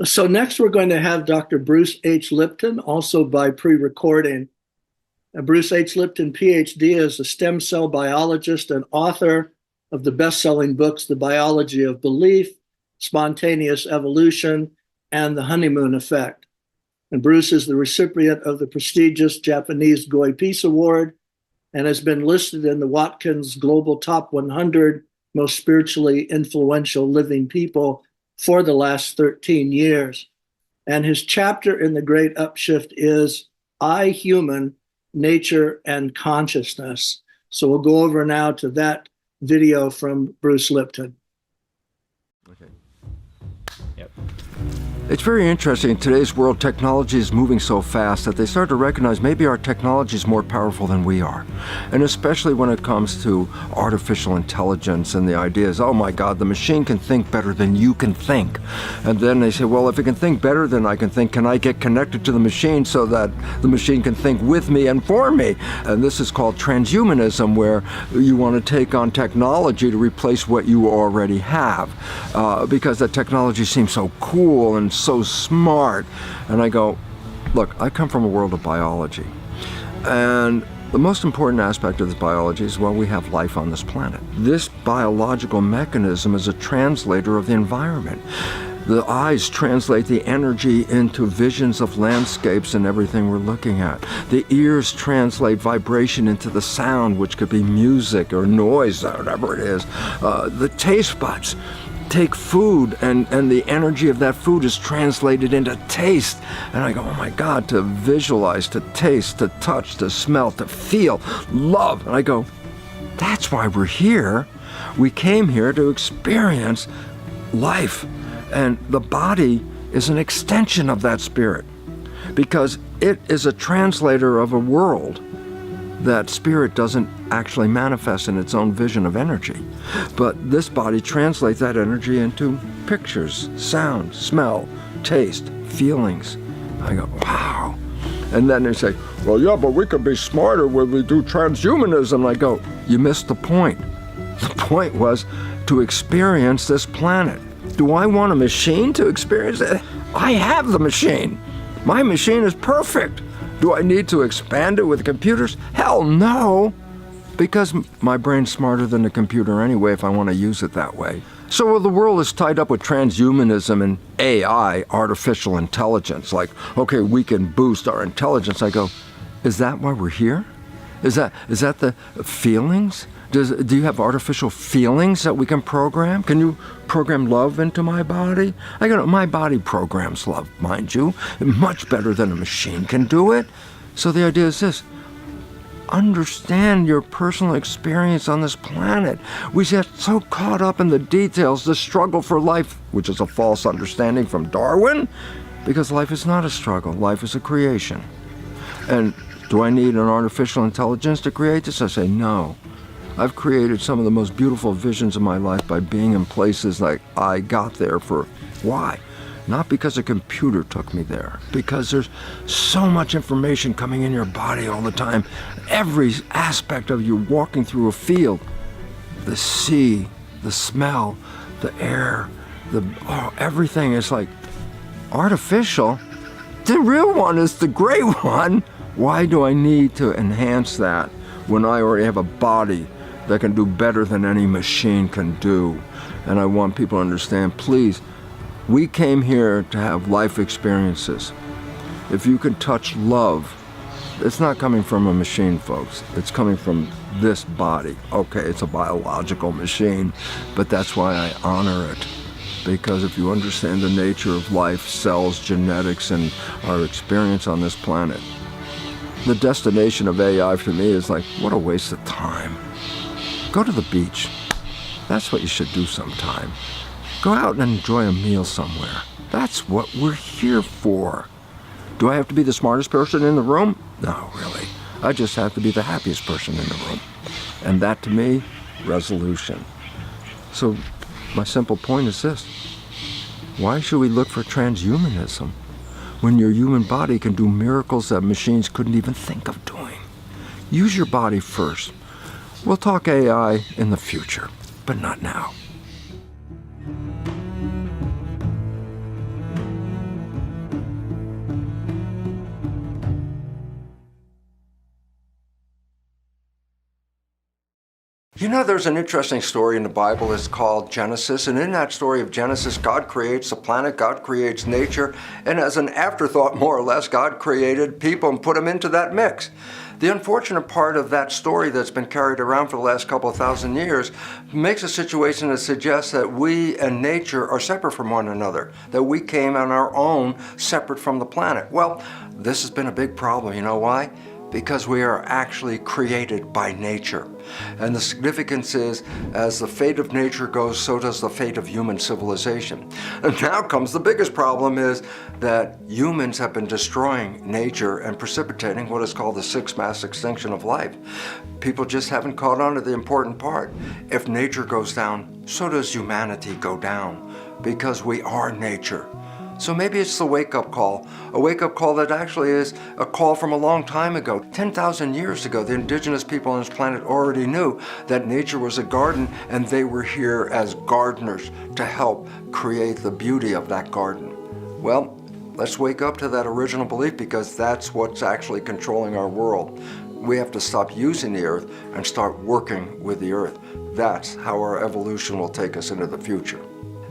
So next we're going to have Dr. Bruce H. Lipton, also by pre-recording. Bruce H. Lipton, PhD, is a stem cell biologist and author of the best-selling books, The Biology of Belief, Spontaneous Evolution, and The Honeymoon Effect. And Bruce is the recipient of the prestigious Japanese Goi Peace Award and has been listed in the Watkins Global Top 100 Most Spiritually Influential Living People for the last 13 years. And his chapter in the Great Upshift is I, Human, Nature, and Consciousness. So we'll go over now to that video from Bruce Lipton. Okay. Yep. It's very interesting. In today's world, technology is moving so fast that they start to recognize maybe our technology is more powerful than we are. And especially when it comes to artificial intelligence and the idea is, oh my God, the machine can think better than you can think. And then they say, well, if it can think better than I can think, can I get connected to the machine so that the machine can think with me and for me? And this is called transhumanism, where you want to take on technology to replace what you already have. Because the technology seems so cool and so smart. And I go, look, I come from a world of biology. And the most important aspect of this biology is, well, we have life on this planet. This biological mechanism is a translator of the environment. The eyes translate the energy into visions of landscapes and everything we're looking at. The ears translate vibration into the sound, which could be music or noise, or whatever it is. The taste buds take food, and the energy of that food is translated into taste. And I go, oh my God, to visualize, to taste, to touch, to smell, to feel, love. And I go, that's why we're here. We came here to experience life. And the body is an extension of that spirit, because it is a translator of a world that spirit doesn't actually manifest in its own vision of energy. But this body translates that energy into pictures, sound, smell, taste, feelings. I go, wow. And then they say, well, yeah, but we could be smarter when we do transhumanism. And I go, you missed the point. The point was to experience this planet. Do I want a machine to experience it? I have the machine. My machine is perfect. Do I need to expand it with computers? Hell no, because my brain's smarter than the computer anyway if I want to use it that way. So the world is tied up with transhumanism and AI, artificial intelligence. Like, okay, we can boost our intelligence. I go, is that why we're here? Is that the feelings? Do you have artificial feelings that we can program? Can you program love into my body? I go, my body programs love, mind you, much better than a machine can do it. So the idea is this: understand your personal experience on this planet. We get so caught up in the details, the struggle for life, which is a false understanding from Darwin, because life is not a struggle, life is a creation. And do I need an artificial intelligence to create this? I say no. I've created some of the most beautiful visions of my life by being in places like I got there for. Why? Not because a computer took me there, because there's so much information coming in your body all the time. Every aspect of you walking through a field, the sea, the smell, the air, everything is like artificial. The real one is the great one. Why do I need to enhance that when I already have a body that can do better than any machine can do? And I want people to understand, please, we came here to have life experiences. If you can touch love, it's not coming from a machine, folks. It's coming from this body. Okay, it's a biological machine, but that's why I honor it. Because if you understand the nature of life, cells, genetics, and our experience on this planet, the destination of AI for me is like, what a waste of time. Go to the beach. That's what you should do sometime. Go out and enjoy a meal somewhere. That's what we're here for. Do I have to be the smartest person in the room? No, really. I just have to be the happiest person in the room. And that, to me, resolution. So my simple point is this: why should we look for transhumanism when your human body can do miracles that machines couldn't even think of doing? Use your body first. We'll talk AI in the future, but not now. You know, there's an interesting story in the Bible. It's called Genesis. And in that story of Genesis, God creates the planet, God creates nature. And as an afterthought, more or less, God created people and put them into that mix. The unfortunate part of that story that's been carried around for the last couple of thousand years makes a situation that suggests that we and nature are separate from one another, that we came on our own separate from the planet. Well, this has been a big problem. You know why? Because we are actually created by nature. And the significance is, as the fate of nature goes, so does the fate of human civilization. And now comes the biggest problem, is that humans have been destroying nature and precipitating what is called the sixth mass extinction of life. People just haven't caught on to the important part. If nature goes down, so does humanity go down, because we are nature. So maybe it's the wake-up call, a wake-up call that actually is a call from a long time ago. 10,000 years ago, the indigenous people on this planet already knew that nature was a garden, and they were here as gardeners to help create the beauty of that garden. Well, let's wake up to that original belief, because that's what's actually controlling our world. We have to stop using the earth and start working with the earth. That's how our evolution will take us into the future.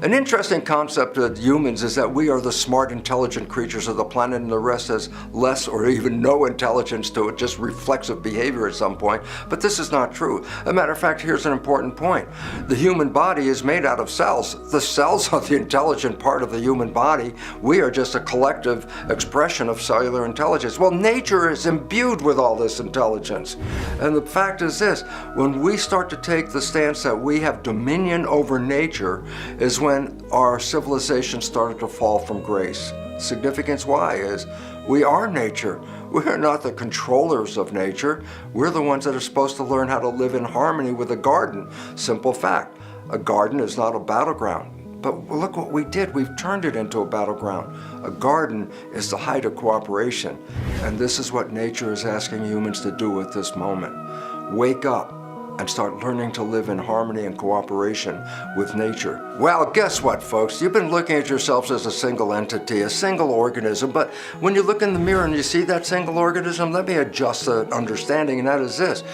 An interesting concept of humans is that we are the smart, intelligent creatures of the planet, and the rest has less or even no intelligence to it, just reflexive behavior at some point. But this is not true. As a matter of fact, here's an important point. The human body is made out of cells. The cells are the intelligent part of the human body. We are just a collective expression of cellular intelligence. Well, nature is imbued with all this intelligence. And the fact is this: when we start to take the stance that we have dominion over nature, is when our civilization started to fall from grace. Significance why is we are nature. We are not the controllers of nature. We're the ones that are supposed to learn how to live in harmony with a garden. Simple fact. A garden is not a battleground. But look what we did. We've turned it into a battleground. A garden is the height of cooperation. And this is what nature is asking humans to do at this moment. Wake up and start learning to live in harmony and cooperation with nature. Well, guess what, folks? You've been looking at yourselves as a single entity, a single organism, but when you look in the mirror and you see that single organism, let me adjust the understanding, and that is this.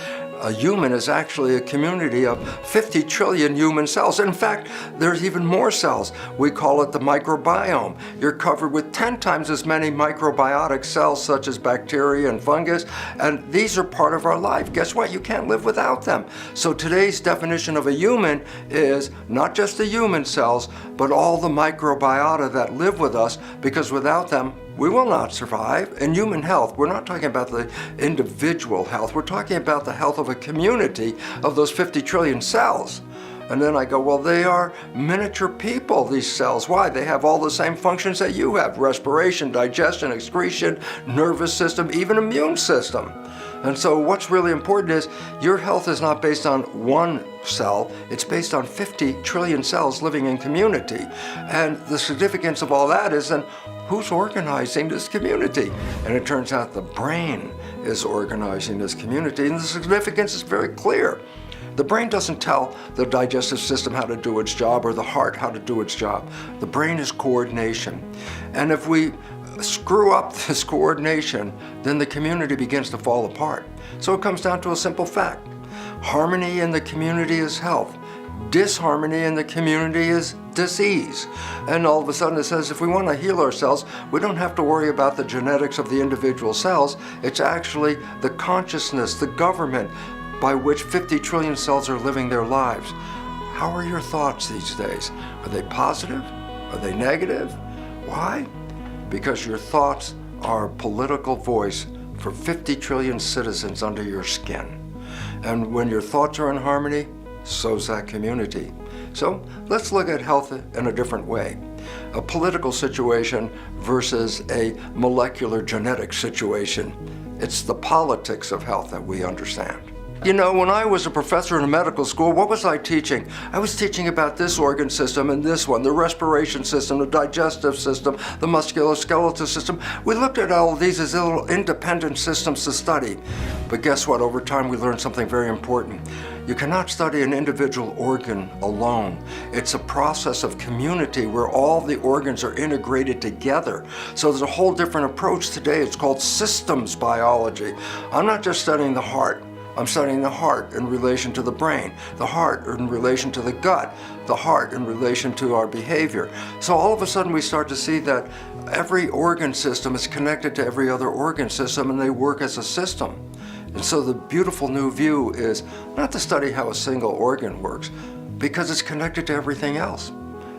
A human is actually a community of 50 trillion human cells. In fact, there's even more cells. We call it the microbiome. You're covered with 10 times as many microbiotic cells, such as bacteria and fungus, and these are part of our life. Guess what? You can't live without them. So today's definition of a human is not just the human cells, but all the microbiota that live with us, because without them, we will not survive. In human health, we're not talking about the individual health. We're talking about the health of a community of those 50 trillion cells. And then I go, well, they are miniature people, these cells. Why? They have all the same functions that you have: respiration, digestion, excretion, nervous system, even immune system. And so what's really important is your health is not based on one cell, it's based on 50 trillion cells living in community. And the significance of all that is then who's organizing this community? And it turns out the brain is organizing this community, and the significance is very clear. The brain doesn't tell the digestive system how to do its job, or the heart how to do its job. The brain is coordination. And if we screw up this coordination, then the community begins to fall apart. So it comes down to a simple fact. Harmony in the community is health. Disharmony in the community is disease. And all of a sudden it says if we want to heal ourselves, we don't have to worry about the genetics of the individual cells. It's actually the consciousness, the government by which 50 trillion cells are living their lives. How are your thoughts these days? Are they positive? Are they negative? Why? Because your thoughts are a political voice for 50 trillion citizens under your skin. And when your thoughts are in harmony, so's that community. So let's look at health in a different way. A political situation versus a molecular genetic situation. It's the politics of health that we understand. You know, when I was a professor in a medical school, what was I teaching? I was teaching about this organ system and this one, the respiration system, the digestive system, the musculoskeletal system. We looked at all of these as little independent systems to study. But guess what? Over time, we learned something very important. You cannot study an individual organ alone. It's a process of community where all the organs are integrated together. So there's a whole different approach today. It's called systems biology. I'm not just studying the heart. I'm studying the heart in relation to the brain, the heart in relation to the gut, the heart in relation to our behavior. So all of a sudden we start to see that every organ system is connected to every other organ system, and they work as a system. And so the beautiful new view is not to study how a single organ works, because it's connected to everything else.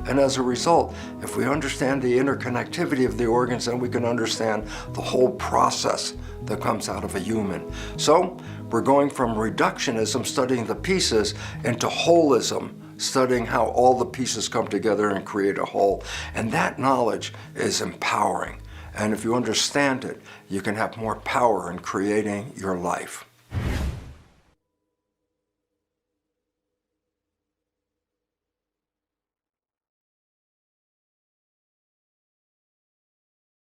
And as a result, if we understand the interconnectivity of the organs, then we can understand the whole process that comes out of a human. So we're going from reductionism, studying the pieces, into holism, studying how all the pieces come together and create a whole. And that knowledge is empowering. And if you understand it, you can have more power in creating your life.